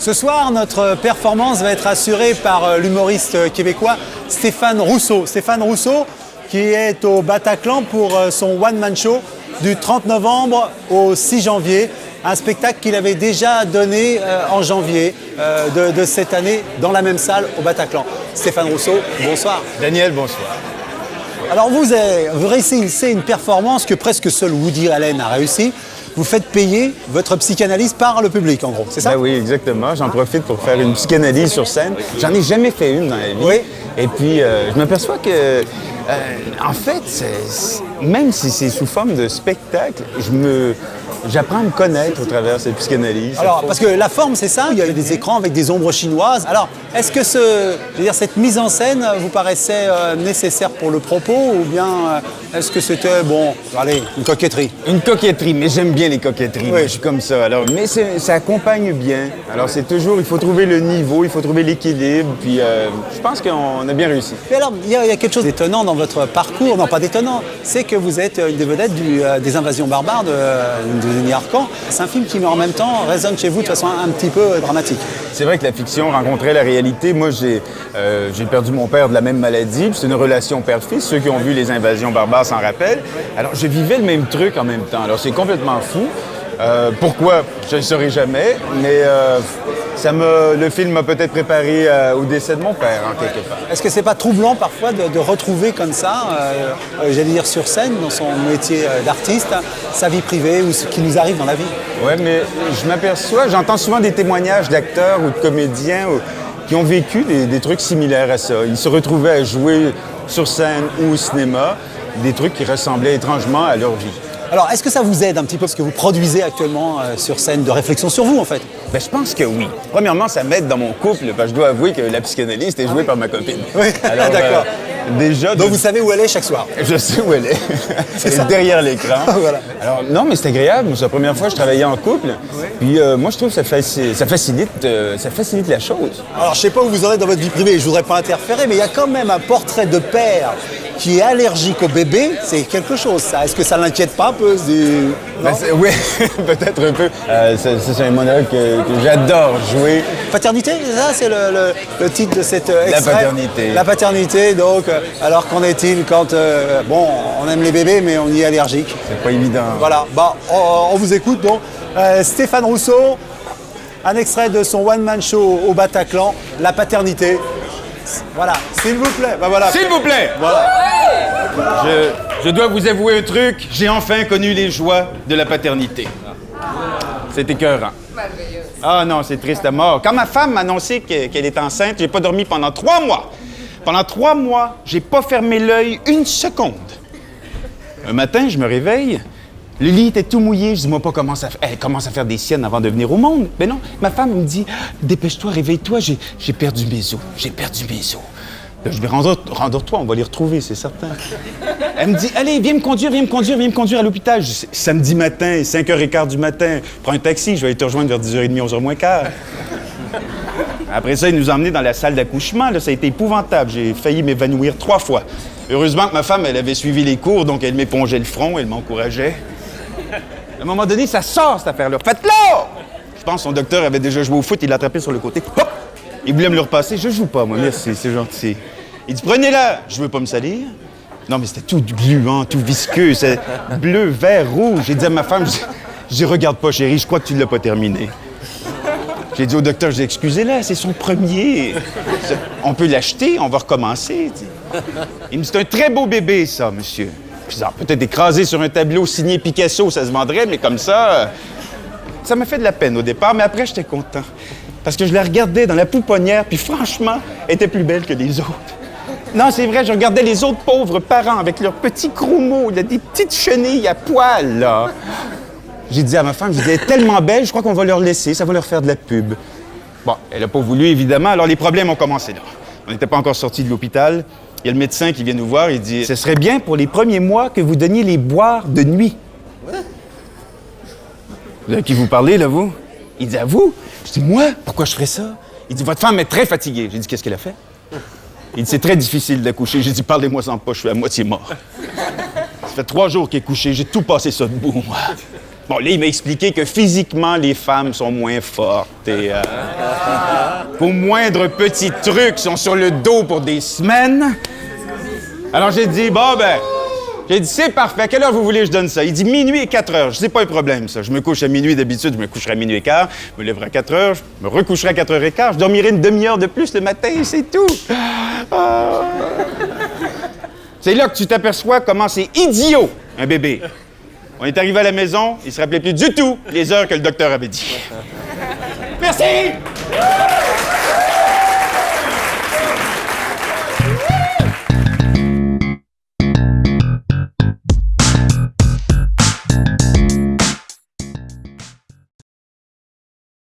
Ce soir, notre performance va être assurée par l'humoriste québécois Stéphane Rousseau. Stéphane Rousseau qui est au Bataclan pour son one-man show du 30 novembre au 6 janvier. Un spectacle qu'il avait déjà donné en janvier de cette année dans la même salle au Bataclan. Stéphane Rousseau, bonsoir. Daniel, bonsoir. Alors vous réussissez une performance que presque seul Woody Allen a réussi. Vous faites payer votre psychanalyse par le public, en gros, c'est ça? Ben oui, exactement. J'en profite pour faire une psychanalyse sur scène. J'en ai jamais fait une dans la vie. Oui. Et puis, je m'aperçois que, en fait, même si c'est sous forme de spectacle, j'apprends à me connaître au travers de cette psychanalyse. Alors, parce que la forme, c'est ça, il y a des écrans avec des ombres chinoises. Alors, est-ce que cette mise en scène vous paraissait nécessaire pour le propos ou bien est-ce que c'était, une coquetterie? Une coquetterie, mais j'aime bien les coquetteries. Oui. Je suis comme ça. Alors, mais ça accompagne bien. Alors, c'est toujours, il faut trouver le niveau, il faut trouver l'équilibre. Puis, je pense qu'on a bien réussi. Et alors, il y a quelque chose d'étonnant dans votre parcours, non pas d'étonnant, c'est que vous êtes une des vedettes des Invasions barbares de Denis Arcand. C'est un film qui, mais en même temps, résonne chez vous de façon un petit peu dramatique. C'est vrai que la fiction rencontrait la réalité. Moi, j'ai perdu mon père de la même maladie. Puis c'est une relation père-fils. Ceux qui ont vu les Invasions barbares s'en rappellent. Alors, je vivais le même truc en même temps. Alors, c'est complètement fou. Pourquoi? Je ne le saurais jamais. Mais le film m'a peut-être préparé au décès de mon père, en quelque part. Est-ce que c'est pas troublant parfois de retrouver comme ça, j'allais dire sur scène, dans son métier d'artiste, sa vie privée ou ce qui nous arrive dans la vie? Oui, mais je m'aperçois, j'entends souvent des témoignages d'acteurs ou de comédiens qui ont vécu des trucs similaires à ça. Ils se retrouvaient à jouer sur scène ou au cinéma des trucs qui ressemblaient étrangement à leur vie. Alors, est-ce que ça vous aide un petit peu ce que vous produisez actuellement sur scène, de réflexion sur vous, en fait? Ben, je pense que oui. Premièrement, ça m'aide dans mon couple, parce que je dois avouer que la psychanalyste est jouée par ma copine. Oui, alors, d'accord. Déjà... Donc, vous savez où elle est chaque soir? Je sais où elle est. Elle est derrière l'écran. Voilà. Alors, non, mais c'est agréable. C'est la première fois que je travaillais en couple. Oui. Puis, moi, je trouve que ça facilite la chose. Alors, je sais pas où vous en êtes dans votre vie privée, je voudrais pas interférer, mais il y a quand même un portrait de père qui est allergique au bébé, c'est quelque chose, ça. Est-ce que ça l'inquiète pas un peu? Oui, peut-être un peu. C'est un monologue que j'adore jouer. Paternité, c'est ça? C'est le titre de cette extrait? La paternité. La paternité, donc, alors qu'en est-il quand, on aime les bébés, mais on y est allergique? C'est pas évident. Voilà, on vous écoute, donc. Stéphane Rousseau, un extrait de son one-man show au Bataclan, La paternité. Voilà, s'il vous plaît. Voilà. S'il vous plaît! Voilà. Je dois vous avouer un truc, j'ai enfin connu les joies de la paternité. C'est écœurant. Ah non, c'est triste à mort. Quand ma femme m'a annoncé qu'elle est enceinte, j'ai pas dormi pendant 3 mois. Pendant 3 mois, j'ai pas fermé l'œil une seconde. Un matin, je me réveille, le lit était tout mouillé. Je dis, moi pas, elle commence à faire des siennes avant de venir au monde. Mais non, ma femme me dit, dépêche-toi, réveille-toi, j'ai perdu mes os. J'ai perdu mes os. Là, je dis, rendors-toi, on va les retrouver, c'est certain. Elle me dit, allez, viens me conduire à l'hôpital. Je dis, samedi matin, 5h15 du matin, prends un taxi, je vais aller te rejoindre vers 10h30, 11h moins quart. Après ça, il nous a emmenés dans la salle d'accouchement. Là, ça a été épouvantable. J'ai failli m'évanouir 3 fois. Heureusement que ma femme, elle avait suivi les cours, donc elle m'épongeait le front, elle m'encourageait. À un moment donné, ça sort, cette affaire-là. Faites-le! Je pense que son docteur avait déjà joué au foot, il l'a attrapé sur le côté. Hop! Il voulait me le repasser. Je joue pas, moi, merci, c'est gentil. Il dit, prenez-la! Je veux pas me salir. Non, mais c'était tout gluant, tout visqueux. C'est bleu, vert, rouge. J'ai dit à ma femme, je dis, regarde pas, chérie, je crois que tu l'as pas terminé. J'ai dit au docteur, je dis, excusez-la, c'est son premier. On peut l'acheter, on va recommencer. Il me dit, c'est un très beau bébé, ça, monsieur. Je dis, peut-être écrasé sur un tableau signé Picasso, ça se vendrait, mais comme ça... Ça m'a fait de la peine au départ, mais après, j'étais content. Parce que je la regardais dans la pouponnière, puis franchement, elle était plus belle que les autres. Non, c'est vrai, je regardais les autres pauvres parents avec leurs petits croumeaux, des petites chenilles à poil, là. J'ai dit à ma femme, elle est tellement belle, je crois qu'on va leur laisser, ça va leur faire de la pub. Bon, elle n'a pas voulu, évidemment, alors les problèmes ont commencé là. On n'était pas encore sortis de l'hôpital. Il y a le médecin qui vient nous voir, il dit, ce serait bien pour les premiers mois que vous donniez les boire de nuit. De qui vous parlez, là, vous? Il dit, à vous? Je dis, moi? Pourquoi je ferais ça? Il dit, votre femme est très fatiguée. J'ai dit, qu'est-ce qu'elle a fait? Il dit, c'est très difficile d'accoucher. J'ai dit, parlez-moi sans pas, je suis à moitié mort. Ça fait 3 jours qu'elle est couchée, j'ai tout passé ça debout, moi. Bon, là, il m'a expliqué que physiquement, les femmes sont moins fortes et qu'au moindre petit truc, sont sur le dos pour des semaines. Alors, j'ai dit, j'ai dit, c'est parfait. À quelle heure vous voulez que je donne ça? Il dit, minuit et 4 heures. Je dis, c'est pas un problème, ça. Je me couche à minuit d'habitude, je me coucherai à minuit et quart. Je me lèverai à 4 heures, je me recoucherai à 4 heures et quart. Je dormirai une demi-heure de plus le matin, c'est tout. C'est là que tu t'aperçois comment c'est idiot, un bébé. On est arrivé à la maison, il se rappelait plus du tout les heures que le docteur avait dit. Merci!